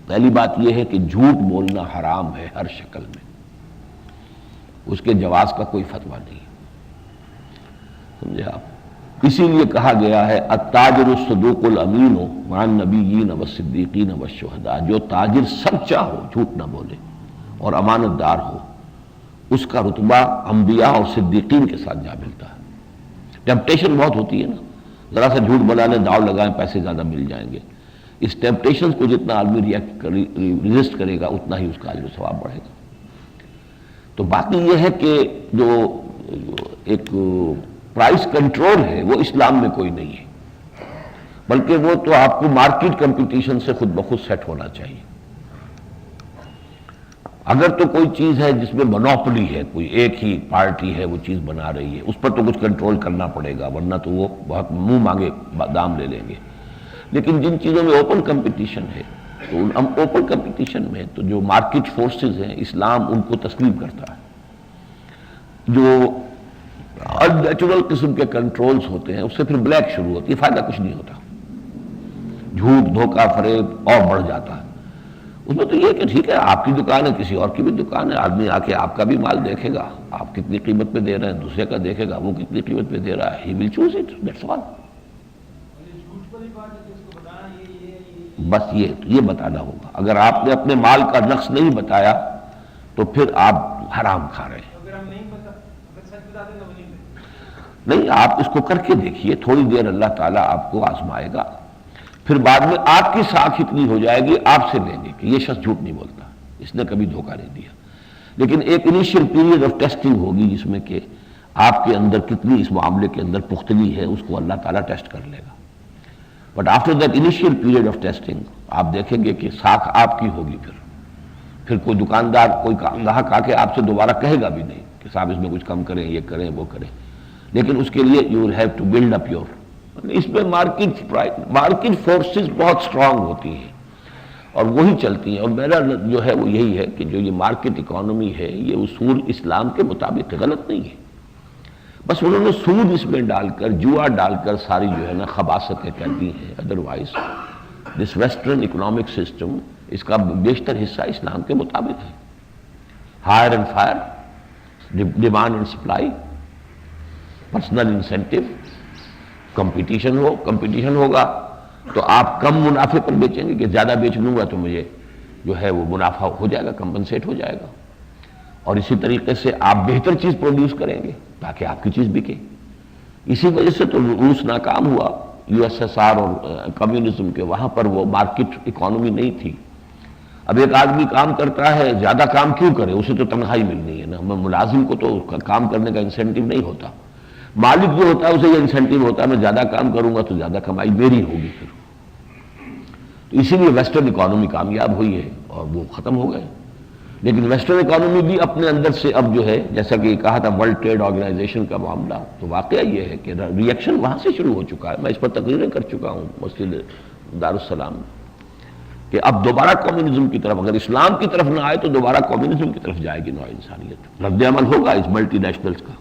پہلی بات یہ ہے کہ جھوٹ بولنا حرام ہے ہر شکل میں، اس کے جواز کا کوئی فتویٰ نہیں ہے، سمجھے آپ؟ اسی لیے کہا گیا ہے التاجر الصدوق الامین مع النبیین والصدیقین والشہداء، جو تاجر سچا ہو، جھوٹ نہ بولے اور امانت دار ہو، اس کا رتبہ انبیاء اور صدیقین کے ساتھ جا ملتا ہے۔ ٹیمپٹیشن بہت ہوتی ہے نا، ذرا سا جھوٹ بنا لیں، داؤ لگائیں، پیسے زیادہ مل جائیں گے۔ اس ٹیمپٹیشن کو جتنا آدمی ریزسٹ کرے گا اتنا ہی اس کا اجر و ثواب بڑھے گا۔ تو باقی یہ ہے کہ جو ایک پرائس کنٹرول ہے وہ اسلام میں کوئی نہیں ہے، بلکہ وہ تو آپ کو مارکیٹ کمپٹیشن سے خود بخود سیٹ ہونا چاہیے۔ اگر تو کوئی چیز ہے جس میں مونوپولی ہے، کوئی ایک ہی پارٹی ہے وہ چیز بنا رہی ہے، اس پر تو کچھ کنٹرول کرنا پڑے گا، ورنہ تو وہ بہت منہ مانگے دام لے لیں گے۔ لیکن جن چیزوں میں اوپن کمپٹیشن ہے، تو ہم اوپن کمپٹیشن میں تو جو مارکیٹ فورسز ہیں اسلام ان کو تسلیم کرتا ہے۔ جو ان نیچرل قسم کے کنٹرولز ہوتے ہیں اس سے پھر بلیک شروع ہوتی ہے، فائدہ کچھ نہیں ہوتا، جھوٹ دھوکہ فریب اور بڑھ جاتا ہے۔ اس میں تو یہ کہ ٹھیک ہے آپ کی دکان ہے، کسی اور کی بھی دکان ہے، آدمی آ کے آپ کا بھی مال دیکھے گا، آپ کتنی قیمت پہ دے رہے ہیں، دوسرے کا دیکھے گا وہ کتنی قیمت پہ دے رہا ہے، he will choose it, that's all. بس یہ بتانا ہوگا، اگر آپ نے اپنے مال کا نقص نہیں بتایا تو پھر آپ حرام کھا رہے ہیں۔ نہیں، آپ اس کو کر کے دیکھیے، تھوڑی دیر اللہ تعالیٰ آپ کو آزمائے گا، پھر بعد میں آپ کی ساکھ اتنی ہو جائے گی، آپ سے لیں گے کہ یہ شخص جھوٹ نہیں بولتا، اس نے کبھی دھوکہ نہیں دیا۔ لیکن ایک انیشیل پیریڈ آف ٹیسٹنگ ہوگی جس میں کہ آپ کے اندر کتنی اس معاملے کے اندر پختگی ہے، اس کو اللہ تعالیٰ ٹیسٹ کر لے گا۔ But after that initial period of testing آپ دیکھیں گے کہ ساکھ آپ کی ہوگی، پھر کوئی دکاندار، کوئی گاہک آ کے آپ سے دوبارہ کہے گا بھی نہیں کہ صاحب اس میں کچھ کم کریں، یہ کریں وہ کریں، لیکن اس کے لیے you will have to build up your, اس میں مارکیٹ فورسز بہت سٹرانگ ہوتی ہیں اور وہی چلتی ہیں۔ اور میرا جو ہے وہ یہی ہے کہ جو یہ مارکیٹ اکانومی ہے یہ اصول اسلام کے مطابق غلط نہیں ہے، بس انہوں نے سود اس میں ڈال کر، جوا ڈال کر ساری جو ہے نا خباثتیں کر دی ہیں۔ Otherwise this western economic system, اس کا بیشتر حصہ اسلام کے مطابق ہے۔ Hire and fire, demand and supply, personal incentive, competition ہوگا تو آپ کم منافع پر بیچیں گے، کہ زیادہ بیچ لوں گا تو مجھے جو ہے وہ منافع ہو جائے گا، کمپنسیٹ ہو جائے گا، اور اسی طریقے سے آپ بہتر چیز پروڈیوس کریں گے تاکہ آپ کی چیز بکے۔ اسی وجہ سے تو روس ناکام ہوا، یو ایس ایس آر اور کمیونزم کے، وہاں پر وہ مارکیٹ اکانومی نہیں تھی۔ اب ایک آدمی کام کرتا ہے، زیادہ کام کیوں کرے، اسے تو تنخواہ ملنی ہے نا، ملازم کو تو کام کرنے کا انسینٹیو نہیں ہوتا، مالک جو ہوتا ہے اسے یہ انسینٹیو ہوتا ہے میں زیادہ کام کروں گا تو زیادہ کمائی میری ہوگی پھر۔ تو اسی لیے ویسٹرن اکانومی کامیاب ہوئی ہے اور وہ ختم ہو گئے۔ لیکن ویسٹرن اکانومی بھی اپنے اندر سے اب جو ہے، جیسا کہ کہا تھا ورلڈ ٹریڈ آرگنائزیشن کا معاملہ، تو واقعہ یہ ہے کہ ری ایکشن وہاں سے شروع ہو چکا ہے۔ میں اس پر تقریریں کر چکا ہوں مسجد دارالسلام میں، کہ اب دوبارہ کمیونزم کی طرف، اگر اسلام کی طرف نہ آئے تو دوبارہ کمیونزم کی طرف جائے گی نوع انسانیت، رد عمل ہوگا اس ملٹی نیشنلز کا۔